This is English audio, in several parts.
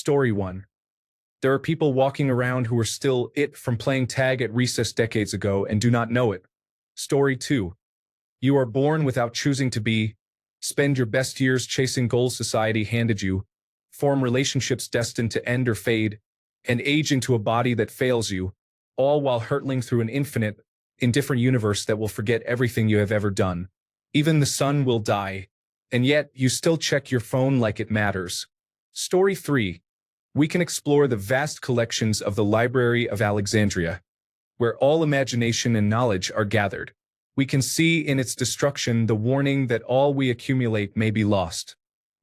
Story 1. There are people walking around who are still it from playing tag at recess decades ago and do not know it. Story 2. You are born without choosing to be, spend your best years chasing goals society handed you, form relationships destined to end or fade, and age into a body that fails you, all while hurtling through an infinite, indifferent universe that will forget everything you have ever done. Even the sun will die, and yet you still check your phone like it matters. Story 3. We can explore the vast collections of the Library of Alexandria, where all imagination and knowledge are gathered. We can see in its destruction the warning that all we accumulate may be lost.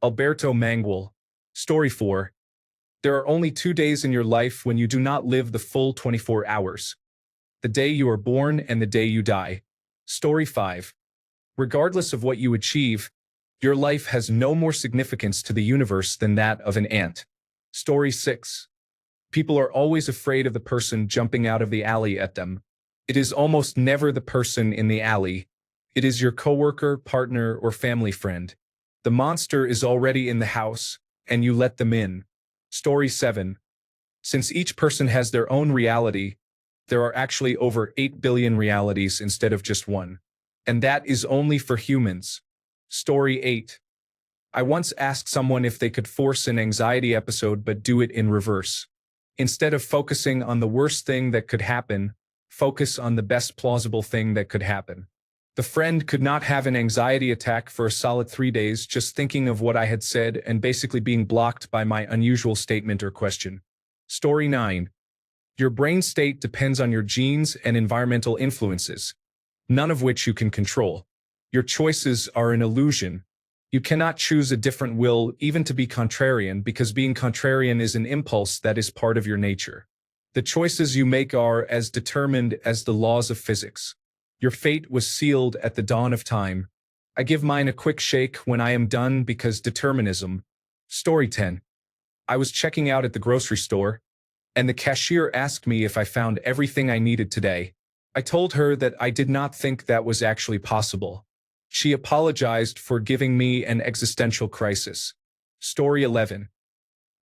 Alberto Mangual. Story 4. There are only 2 days in your life when you do not live the full 24 hours. The day you are born and the day you die. Story 5. Regardless of what you achieve, your life has no more significance to the universe than that of an ant. Story 6. People are always afraid of the person jumping out of the alley at them. It is almost never the person in the alley. It is your coworker, partner, or family friend. The monster is already in the house, and you let them in. Story 7. Since each person has their own reality, there are actually over 8 billion realities instead of just one. And that is only for humans. Story 8. I once asked someone if they could force an anxiety episode but do it in reverse. Instead of focusing on the worst thing that could happen, focus on the best plausible thing that could happen. The friend could not have an anxiety attack for a solid 3 days just thinking of what I had said and basically being blocked by my unusual statement or question. Story 9. Your brain state depends on your genes and environmental influences, none of which you can control. Your choices are an illusion. You cannot choose a different will even to be contrarian because being contrarian is an impulse that is part of your nature. The choices you make are as determined as the laws of physics. Your fate was sealed at the dawn of time. I give mine a quick shake when I am done because determinism. Story 10. I was checking out at the grocery store, and the cashier asked me if I found everything I needed today. I told her that I did not think that was actually possible. She apologized for giving me an existential crisis. Story 11.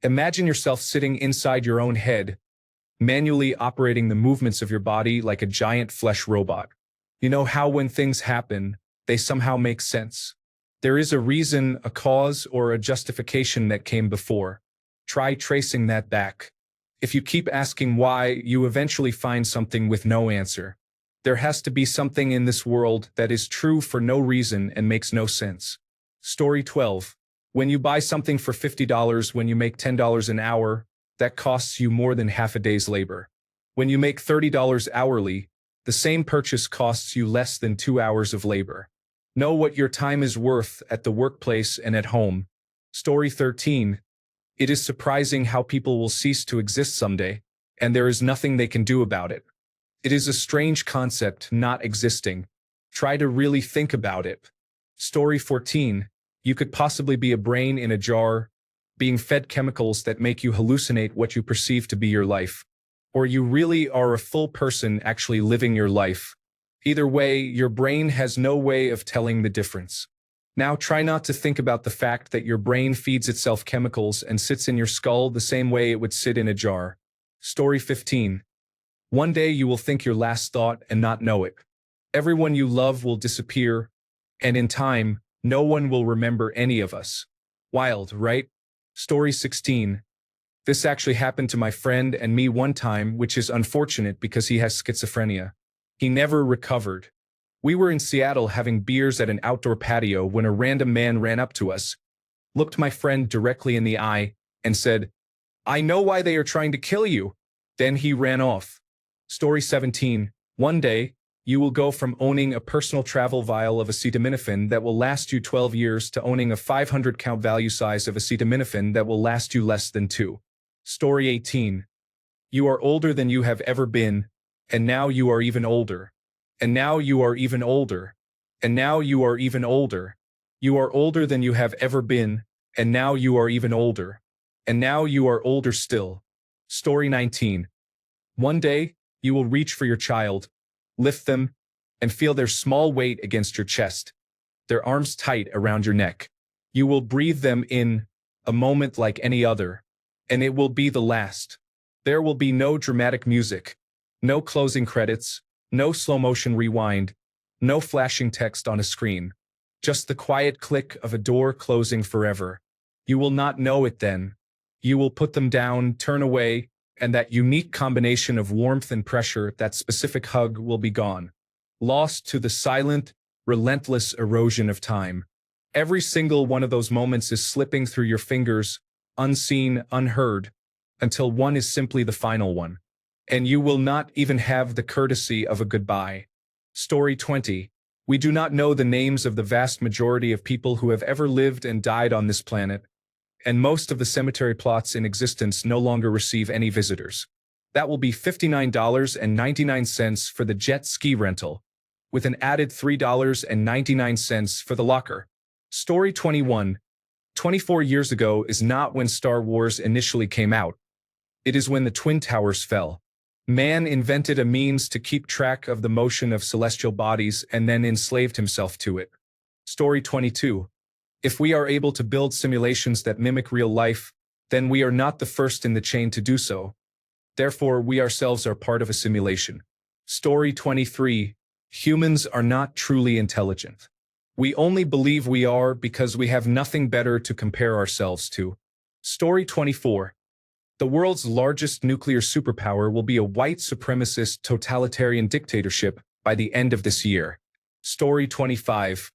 Imagine yourself sitting inside your own head, manually operating the movements of your body like a giant flesh robot. You know how when things happen, they somehow make sense. There is a reason, a cause, or a justification that came before. Try tracing that back. If you keep asking why, you eventually find something with no answer. There has to be something in this world that is true for no reason and makes no sense. Story 12. When you buy something for $50 when you make $10 an hour, that costs you more than half a day's labor. When you make $30 hourly, the same purchase costs you less than 2 hours of labor. Know what your time is worth at the workplace and at home. Story 13. It is surprising how people will cease to exist someday, and there is nothing they can do about it. It is a strange concept, not existing. Try to really think about it. Story 14. You could possibly be a brain in a jar, being fed chemicals that make you hallucinate what you perceive to be your life. Or you really are a full person actually living your life. Either way, your brain has no way of telling the difference. Now try not to think about the fact that your brain feeds itself chemicals and sits in your skull the same way it would sit in a jar. Story 15. One day you will think your last thought and not know it. Everyone you love will disappear, and in time, no one will remember any of us. Wild, right? Story 16. This actually happened to my friend and me one time, which is unfortunate because he has schizophrenia. He never recovered. We were in Seattle having beers at an outdoor patio when a random man ran up to us, looked my friend directly in the eye, and said, "I know why they are trying to kill you." Then he ran off. Story 17. One day, you will go from owning a personal travel vial of acetaminophen that will last you 12 years to owning a 500 count value size of acetaminophen that will last you less than 2. Story 18. You are older than you have ever been, and now you are even older. And now you are even older. And now you are even older. You are older than you have ever been, and now you are even older. And now you are older still. Story 19. One day, you will reach for your child, lift them, and feel their small weight against your chest, their arms tight around your neck. You will breathe them in, a moment like any other. and it will be the last. There will be no dramatic music, no closing credits, no slow-motion rewind, no flashing text on a screen. Just the quiet click of a door closing forever. You will not know it then. You will put them down, turn away, and that unique combination of warmth and pressure, that specific hug, will be gone. Lost to the silent, relentless erosion of time. Every single one of those moments is slipping through your fingers, unseen, unheard, until one is simply the final one. And you will not even have the courtesy of a goodbye. Story 20. We do not know the names of the vast majority of people who have ever lived and died on this planet, and most of the cemetery plots in existence no longer receive any visitors. That will be $59.99 for the jet ski rental, with an added $3.99 for the locker. Story 21. 24 years ago is not when Star Wars initially came out. It is when the Twin Towers fell. Man invented a means to keep track of the motion of celestial bodies and then enslaved himself to it. Story 22. If we are able to build simulations that mimic real life, then we are not the first in the chain to do so. Therefore, we ourselves are part of a simulation. Story 23. Humans are not truly intelligent. We only believe we are because we have nothing better to compare ourselves to. Story 24. The world's largest nuclear superpower will be a white supremacist totalitarian dictatorship by the end of this year. Story 25.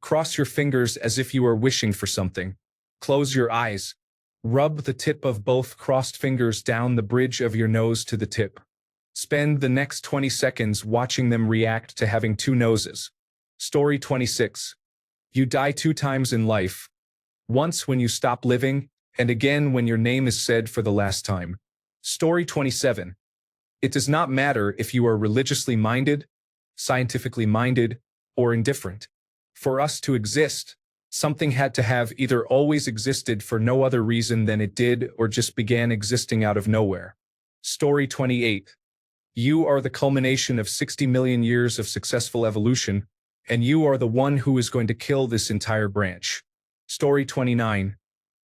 Cross your fingers as if you are wishing for something. Close your eyes. Rub the tip of both crossed fingers down the bridge of your nose to the tip. Spend the next 20 seconds watching them react to having two noses. Story 26. You die 2 times in life. Once when you stop living, and again when your name is said for the last time. Story 27. It does not matter if you are religiously minded, scientifically minded, or indifferent. For us to exist, something had to have either always existed for no other reason than it did or just began existing out of nowhere. Story 28. You are the culmination of 60 million years of successful evolution, and you are the one who is going to kill this entire branch. Story 29.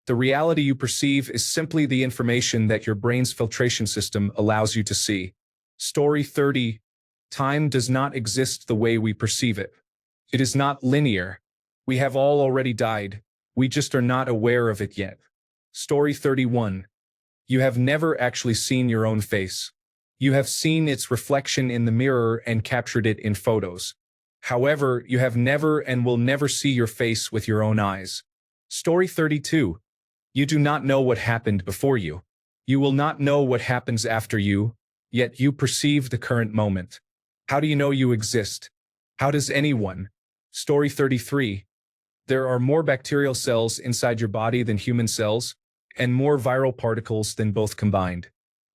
The reality you perceive is simply the information that your brain's filtration system allows you to see. Story 30. Time does not exist the way we perceive it. It is not linear. We have all already died. We just are not aware of it yet. Story 31. You have never actually seen your own face. You have seen its reflection in the mirror and captured it in photos. However, you have never and will never see your face with your own eyes. Story 32. You do not know what happened before you. You will not know what happens after you, yet you perceive the current moment. How do you know you exist? How does anyone? Story 33. There are more bacterial cells inside your body than human cells, and more viral particles than both combined.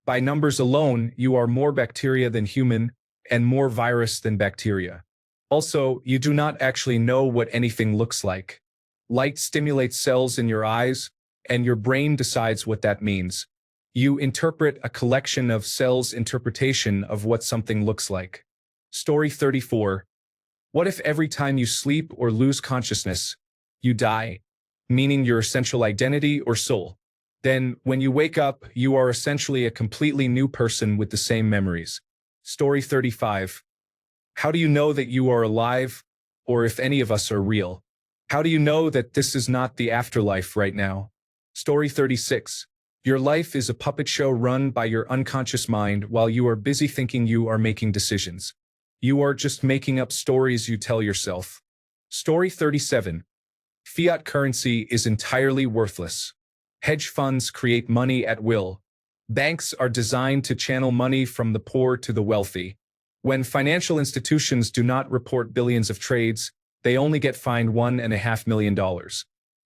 By numbers alone, you are more bacteria than human, and more virus than bacteria. Also, you do not actually know what anything looks like. Light stimulates cells in your eyes, and your brain decides what that means. You interpret a collection of cells' interpretation of what something looks like. Story 34. What if every time you sleep or lose consciousness, you die, meaning your essential identity or soul? Then, when you wake up, you are essentially a completely new person with the same memories. Story 35. How do you know that you are alive, or if any of us are real? How do you know that this is not the afterlife right now? Story 36. Your life is a puppet show run by your unconscious mind while you are busy thinking you are making decisions. You are just making up stories you tell yourself. Story 37. Fiat currency is entirely worthless. Hedge funds create money at will. Banks are designed to channel money from the poor to the wealthy. When financial institutions do not report billions of trades, they only get fined $1.5 million.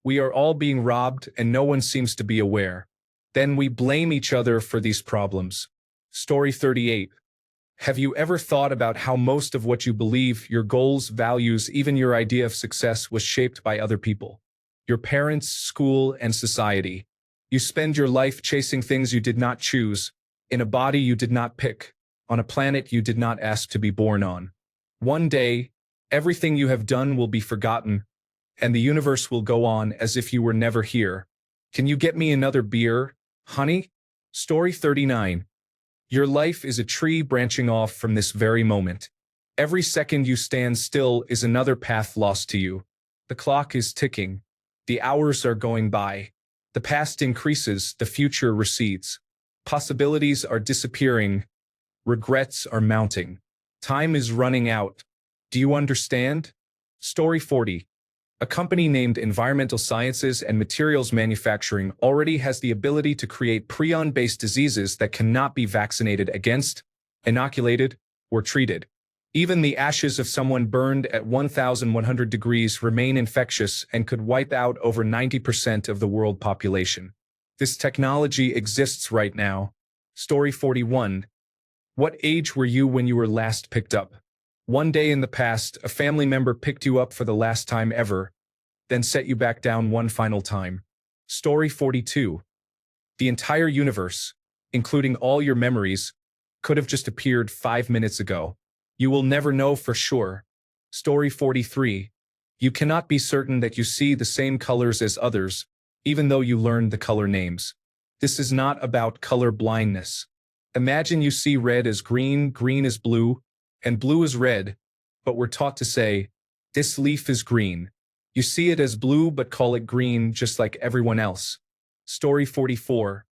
We are all being robbed and no one seems to be aware. Then we blame each other for these problems. Story 38. Have you ever thought about how most of what you believe, your goals, values, even your idea of success was shaped by other people? Your parents, school, and society. You spend your life chasing things you did not choose, in a body you did not pick, on a planet you did not ask to be born on. One day, everything you have done will be forgotten, and the universe will go on as if you were never here. Can you get me another beer? Honey? Story 39. Your life is a tree branching off from this very moment. Every second you stand still is another path lost to you. The clock is ticking. The hours are going by. The past increases, the future recedes. Possibilities are disappearing. Regrets are mounting. Time is running out. Do you understand? Story 40. A company named Environmental Sciences and Materials Manufacturing already has the ability to create prion-based diseases that cannot be vaccinated against, inoculated, or treated. Even the ashes of someone burned at 1,100 degrees remain infectious and could wipe out over 90% of the world population. This technology exists right now. Story 41. What age were you when you were last picked up? One day in the past, a family member picked you up for the last time ever, then set you back down one final time. Story 42. The entire universe, including all your memories, could have just appeared 5 minutes ago. You will never know for sure. Story 43. You cannot be certain that you see the same colors as others, even though you learned the color names. This is not about color blindness. Imagine you see red as green, green as blue, and blue is red, but we're taught to say, this leaf is green. You see it as blue but call it green just like everyone else. Story 44.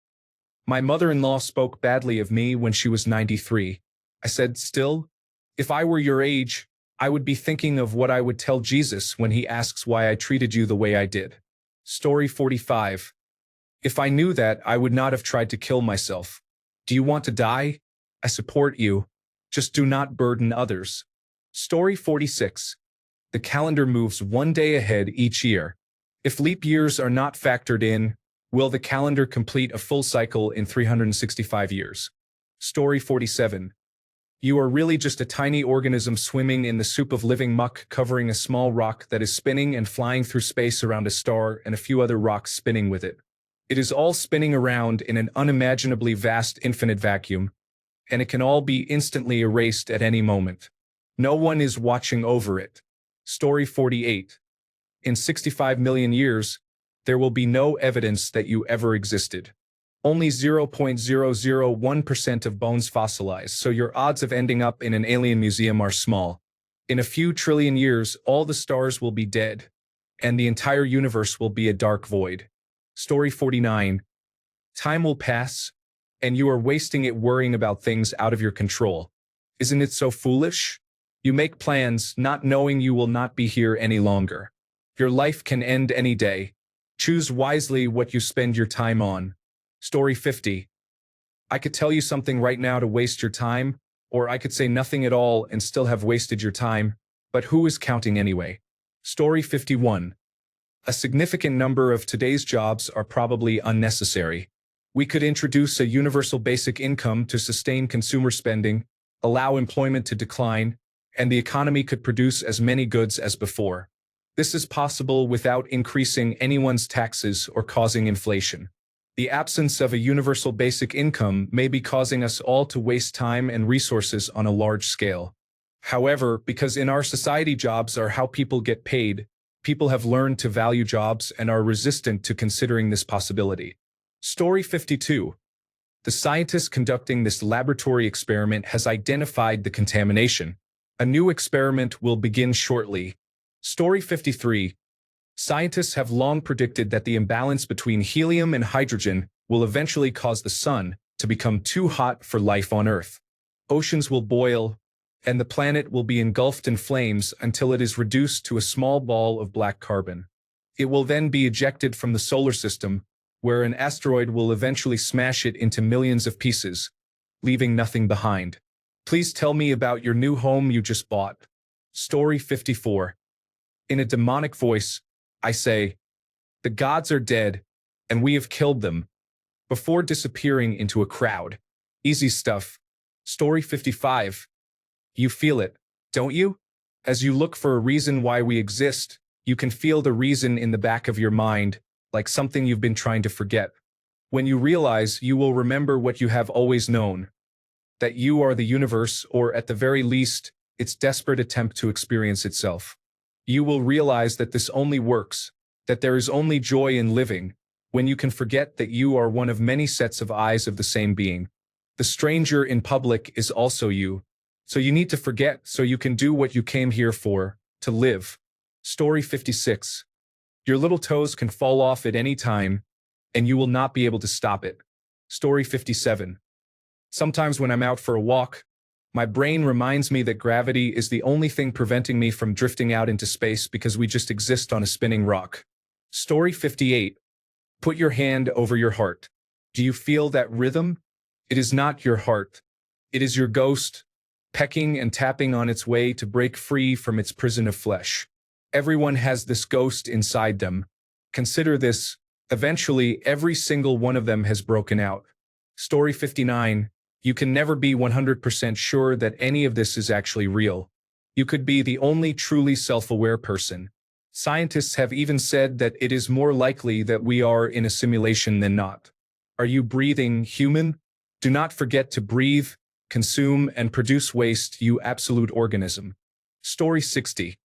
My mother-in-law spoke badly of me when she was 93. I said, still, if I were your age, I would be thinking of what I would tell Jesus when he asks why I treated you the way I did. Story 45. If I knew that, I would not have tried to kill myself. Do you want to die? I support you. Just do not burden others. Story 46. The calendar moves one day ahead each year. If leap years are not factored in, will the calendar complete a full cycle in 365 years? Story 47. You are really just a tiny organism swimming in the soup of living muck covering a small rock that is spinning and flying through space around a star and a few other rocks spinning with it. It is all spinning around in an unimaginably vast infinite vacuum, and it can all be instantly erased at any moment. No one is watching over it. Story 48. In 65 million years, there will be no evidence that you ever existed. Only 0.001% of bones fossilize, so your odds of ending up in an alien museum are small. In a few trillion years, all the stars will be dead, and the entire universe will be a dark void. Story 49. Time will pass, and you are wasting it worrying about things out of your control. Isn't it so foolish? You make plans, not knowing you will not be here any longer. Your life can end any day. Choose wisely what you spend your time on. Story 50. I could tell you something right now to waste your time, or I could say nothing at all and still have wasted your time, but who is counting anyway? Story 51. A significant number of today's jobs are probably unnecessary. We could introduce a universal basic income to sustain consumer spending, allow employment to decline, and the economy could produce as many goods as before. This is possible without increasing anyone's taxes or causing inflation. The absence of a universal basic income may be causing us all to waste time and resources on a large scale. However, because in our society jobs are how people get paid, people have learned to value jobs and are resistant to considering this possibility. Story 52. The scientist conducting this laboratory experiment has identified the contamination. A new experiment will begin shortly. Story 53. Scientists have long predicted that the imbalance between helium and hydrogen will eventually cause the sun to become too hot for life on Earth. Oceans will boil, and the planet will be engulfed in flames until it is reduced to a small ball of black carbon. It will then be ejected from the solar system, where an asteroid will eventually smash it into millions of pieces, leaving nothing behind. Please tell me about your new home you just bought. Story 54. In a demonic voice, I say, the gods are dead, and we have killed them, before disappearing into a crowd. Easy stuff. Story 55. You feel it, don't you? As you look for a reason why we exist, you can feel the reason in the back of your mind, like something you've been trying to forget. When you realize, you will remember what you have always known, that you are the universe, or at the very least, its desperate attempt to experience itself. You will realize that this only works, that there is only joy in living, when you can forget that you are one of many sets of eyes of the same being. The stranger in public is also you. So you need to forget so you can do what you came here for, to live. Story 56. Your little toes can fall off at any time, and you will not be able to stop it. Story 57. Sometimes when I'm out for a walk, my brain reminds me that gravity is the only thing preventing me from drifting out into space because we just exist on a spinning rock. Story 58. Put your hand over your heart. Do you feel that rhythm? It is not your heart. It is your ghost, pecking and tapping on its way to break free from its prison of flesh. Everyone has this ghost inside them. Consider this. Eventually, every single one of them has broken out. Story 59. You can never be 100% sure that any of this is actually real. You could be the only truly self-aware person. Scientists have even said that it is more likely that we are in a simulation than not. Are you breathing, human? Do not forget to breathe, consume, and produce waste, you absolute organism. Story 60.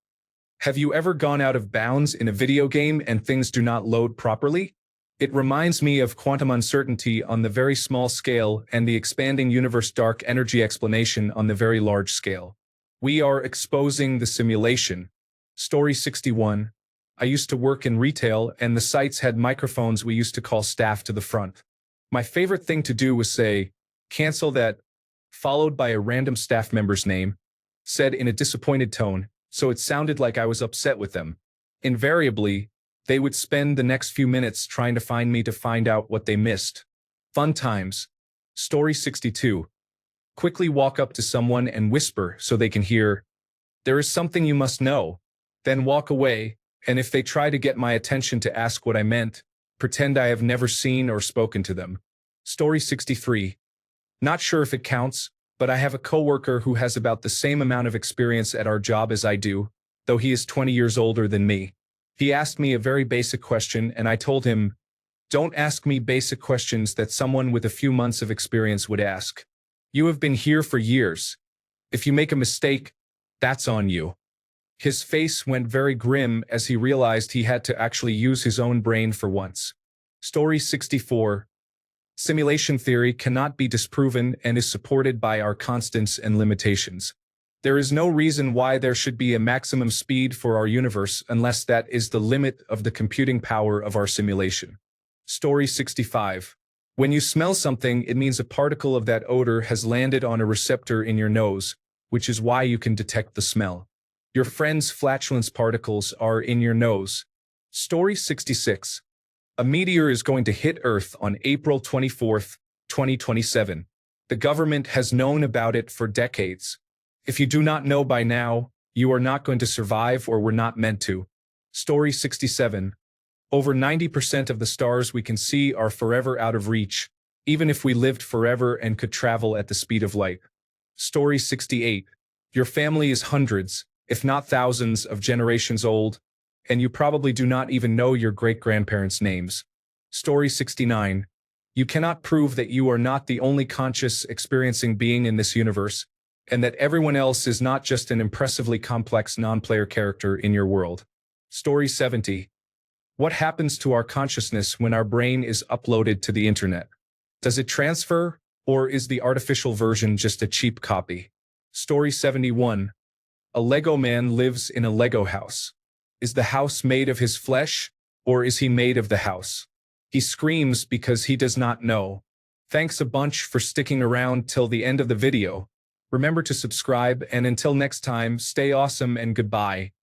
Have you ever gone out of bounds in a video game and things do not load properly? It reminds me of quantum uncertainty on the very small scale and the expanding universe dark energy explanation on the very large scale. We are exposing the simulation. Story 61. I used to work in retail and the sites had microphones we used to call staff to the front. My favorite thing to do was say, "Cancel that," followed by a random staff member's name, said in a disappointed tone, so it sounded like I was upset with them. Invariably, they would spend the next few minutes trying to find me to find out what they missed. Fun times. Story 62. Quickly walk up to someone and whisper so they can hear, "There is something you must know." Then walk away, and if they try to get my attention to ask what I meant, pretend I have never seen or spoken to them. Story 63. Not sure if it counts, but I have a coworker who has about the same amount of experience at our job as I do, though he is 20 years older than me. He asked me a very basic question and I told him, "Don't ask me basic questions that someone with a few months of experience would ask. You have been here for years. If you make a mistake, that's on you." His face went very grim as he realized he had to actually use his own brain for once. Story 64. Simulation theory cannot be disproven and is supported by our constants and limitations. There is no reason why there should be a maximum speed for our universe unless that is the limit of the computing power of our simulation. Story 65. When you smell something, it means a particle of that odor has landed on a receptor in your nose, which is why you can detect the smell. Your friend's flatulence particles are in your nose. Story 66. A meteor is going to hit Earth on April 24th, 2027. The government has known about it for decades. If you do not know by now, you are not going to survive or were not meant to. Story 67. Over 90% of the stars we can see are forever out of reach, even if we lived forever and could travel at the speed of light. Story 68. Your family is hundreds, if not thousands, of generations old, and you probably do not even know your great-grandparents' names. Story 69. You cannot prove that you are not the only conscious, experiencing being in this universe, and that everyone else is not just an impressively complex non-player character in your world. Story 70. What happens to our consciousness when our brain is uploaded to the internet? Does it transfer, or is the artificial version just a cheap copy? Story 71. A Lego man lives in a Lego house. Is the house made of his flesh, or is he made of the house? He screams because he does not know. Thanks a bunch for sticking around till the end of the video. Remember to subscribe, and until next time, stay awesome and goodbye.